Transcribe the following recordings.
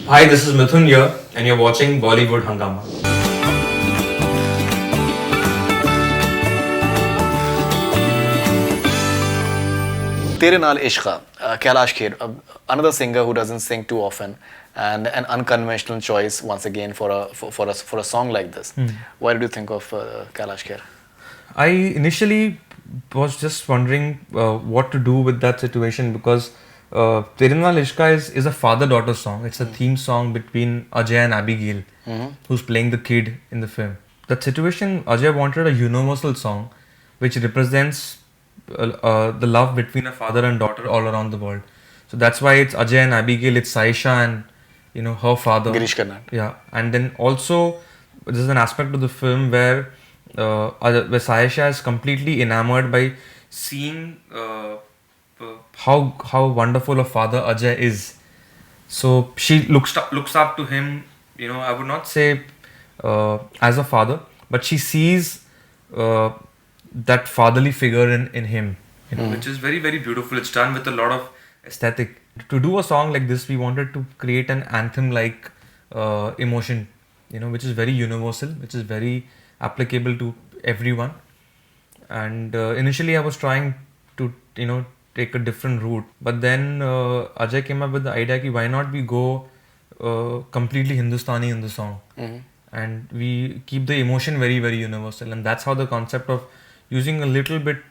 Hi, this is Mithoon here, and you're watching Bollywood Hungama. Tere Naal Ishqa, Kailash Kher, another singer who doesn't sing too often, and an unconventional choice once again for a song like this. Why did you think of Kailash Kher? I initially was just wondering what to do with that situation because Tere Naal Ishqa is a father-daughter song. It's a theme song between Ajay and Abigail, who's playing the kid in the film. That situation, Ajay wanted a universal song which represents the love between a father and daughter all around the world. So that's why it's Ajay and Abigail, it's Saisha and her father. Girish Karnad. Yeah, and then also there's an aspect of the film where Saisha is completely enamored by seeing how wonderful a father Ajay is. So she looks up to him. I would not say as a father, but she sees that fatherly figure in him, which is very very beautiful. It's done with a lot of aesthetic. To do a song like this, we wanted to create an anthem-like emotion, which is very universal, which is very applicable to everyone. And initially, I was trying to take a different route, but then Ajay came up with the idea that why not we go completely Hindustani in the song, and we keep the emotion very very universal, and that's how the concept of using a little bit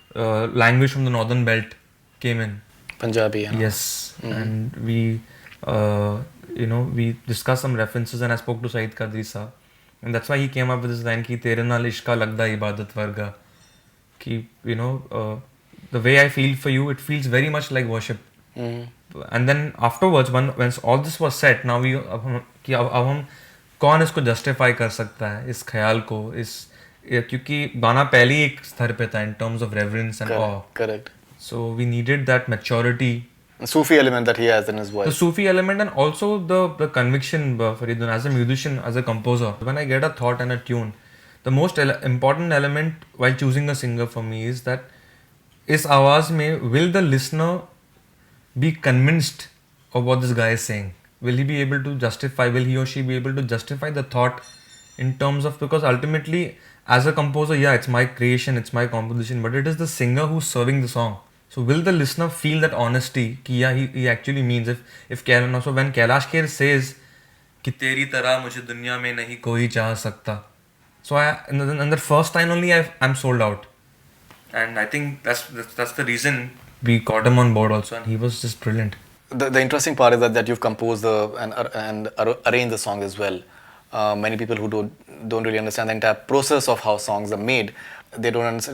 language from the northern belt came in. Punjabi. Yes, and we we discussed some references, and I spoke to Saeed Qadri sir, and that's why he came up with this line ki tere naal ishqa lagda ibadat varga, ki the way I feel for you, it feels very much like worship. And then afterwards, once all this was set, now अब हम कौन इसको justify कर सकता है इस ख्याल को, क्योंकि गाना पहले ही एक स्तर पे था in terms of reverence and awe. Correct. So we needed that maturity. The Sufi element that he has in his voice. The Sufi element, and also the conviction, Faridoon, as a musician, as a composer. When I get a thought and a tune, the most important element while choosing a singer for me is that इस आवाज में will the listener be convinced of what this guy is saying? Will he be able to justify, will he or she be able to justify the thought in terms of, because ultimately as a composer, yeah, it's my creation, it's my composition, but it is the singer who's serving the song. So will the listener feel that honesty कि yeah, he actually means if Kailash, so when Kailash Kher says कि तेरी तरह मुझे दुनिया में नहीं कोई चाह सकता, so in the first time only I'm sold out, and I think that's the reason we got him on board also, and he was just brilliant. The interesting part is that you've composed and arranged the song as well. Many people who don't really understand the entire process of how songs are made, they don't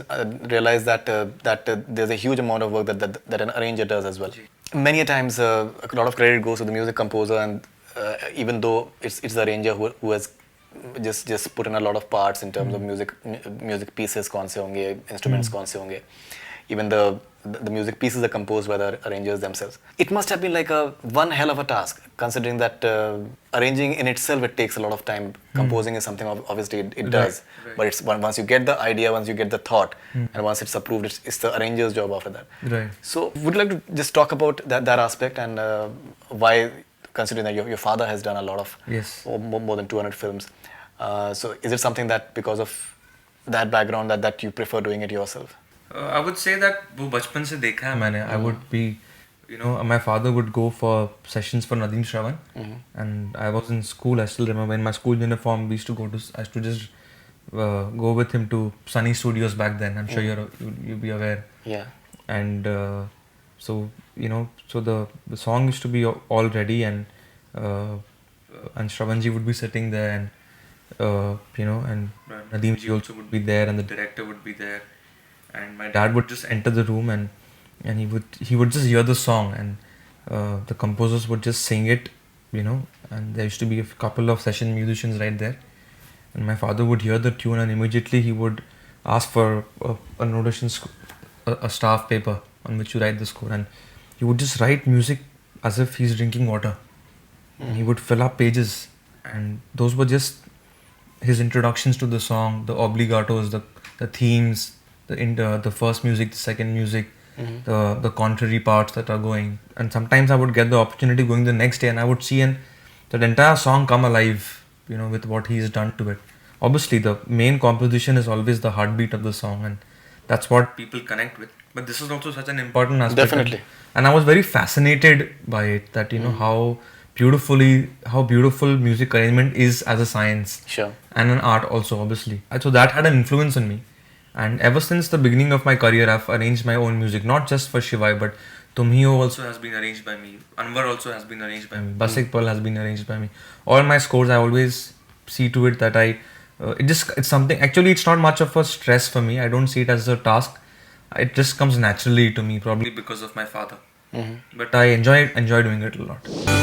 realize that there's a huge amount of work that an arranger does as well. Many a times, a lot of credit goes to the music composer, and even though it's the arranger who has just put in a lot of parts in terms of music pieces, kaun se honge, instruments kaun se honge. Even the music pieces are composed by the arrangers themselves. It must have been like one hell of a task, considering that arranging in itself, it takes a lot of time. Composing is something obviously it does, right. but it's once you get the idea, once you get the thought, and once it's approved, it's the arranger's job after that. Right. So would you like to just talk about that aspect and why, considering that your father has done a lot of more than 200 films, so is it something that because of that background that you prefer doing it yourself? I would say that वो बचपन से देखा है मैंने. I would be, my father would go for sessions for Nadeem Shravan, and I was in school. I still remember in my school uniform I used to just go with him to Sunny Studios back then. I'm sure you'll be aware. Yeah. And so the song used to be all ready, and Shravanji would be sitting there, and and Nadeemji also would be there, and the director would be there. And my dad would just enter the room, and he would just hear the song, and the composers would just sing it, and there used to be a couple of session musicians right there, and my father would hear the tune, and immediately he would ask for a notation, a staff paper on which you write the score, and he would just write music as if he's drinking water. And he would fill up pages, and those were just his introductions to the song, the obligatos, the themes, the first music, the second music, the contrary parts that are going. And sometimes I would get the opportunity going the next day, and I would see that entire song come alive, with what he's done to it. Obviously, the main composition is always the heartbeat of the song, and that's what people connect with. But this is also such an important aspect. Definitely. And I was very fascinated by it, that how beautiful music arrangement is as a science. Sure. And an art also, obviously. And so that had an influence on me. And ever since the beginning of my career, I've arranged my own music, not just for Shivaay, but Tum Hi Ho also has been arranged by me. Anwar also has been arranged by me. Basik Pearl has been arranged by me. All my scores, I always see to it that it's something, actually it's not much of a stress for me. I don't see it as a task. It just comes naturally to me, probably because of my father. But I enjoy doing it a lot.